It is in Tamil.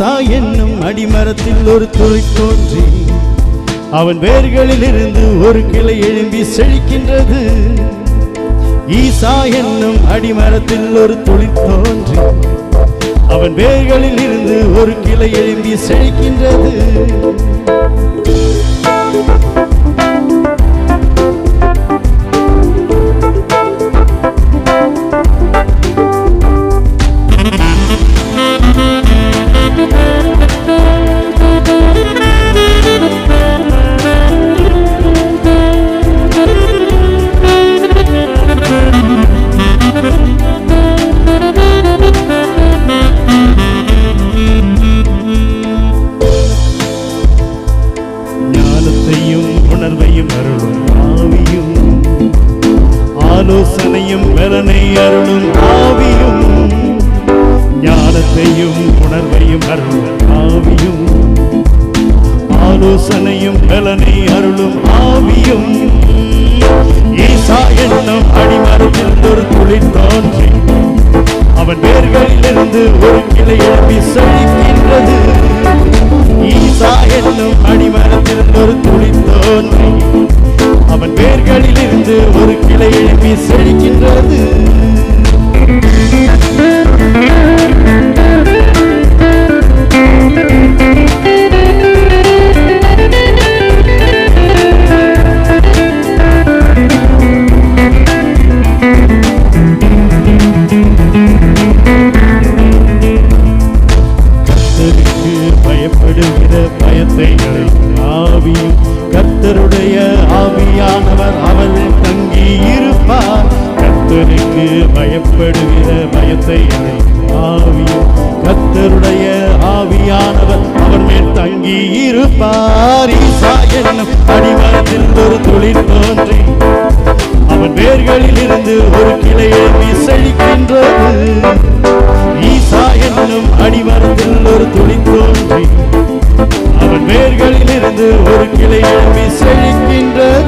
ஈசா என்னும் அடிமரத்தில் ஒரு துளி தோன்றி அவன் வேர்களில் இருந்து ஒரு கிளை எழும்பி செழிக்கின்றது. ஈசா என்னும் அடிமரத்தில் ஒரு துளி தோன்றி அவன் வேர்களில் இருந்து ஒரு கிளை எழும்பி செழிக்கின்றது. உணர்வையும் அருளும் ஆவியும் ஆலோசனையும் பலனை அருளும் ஆவியும் ஞானத்தையும் உணர்வையும் அருளும் ஆவியும் ஆலோசனையும் பலனை அருளும் ஆவியும் ஈசா என்னும் அடிமரத்தில் ஒரு துளி தோன்றி அவன் வேர்களிலிருந்து ஒரு கிளை எழுப்பி செழிக்கின்றது. ஈசா என்னும் அடிமரத்தில் ஒரு துளி தோன்றி அவன் வேர்களில் இருந்து ஒரு கிளை எழுப்பி செழிக்கின்றது. பயப்படுகிற பயத்தை ஆவியும் கர்த்தருடைய ஆவியானவர் அவள் தங்கி இருப்பார். கர்த்தருக்கு பயப்படுகிற பயத்தை ஆவியும் கர்த்தருடைய ஆவியானவர் அவர் மேல் தங்கி இருப்பார். ஈசா என்னும் அடிமரத்தில் ஒரு துளி தோன்றி அவன் வேர்களில் இருந்து ஒரு கிளை எழும்பி செழிக்கின்றது. ஈசா என்னும் அடிமரத்தில் ஒரு துளி தோன்றி அவன் வேர்களில் இருந்து ஒரு கிளை எழும்பி செழிக்கின்றது.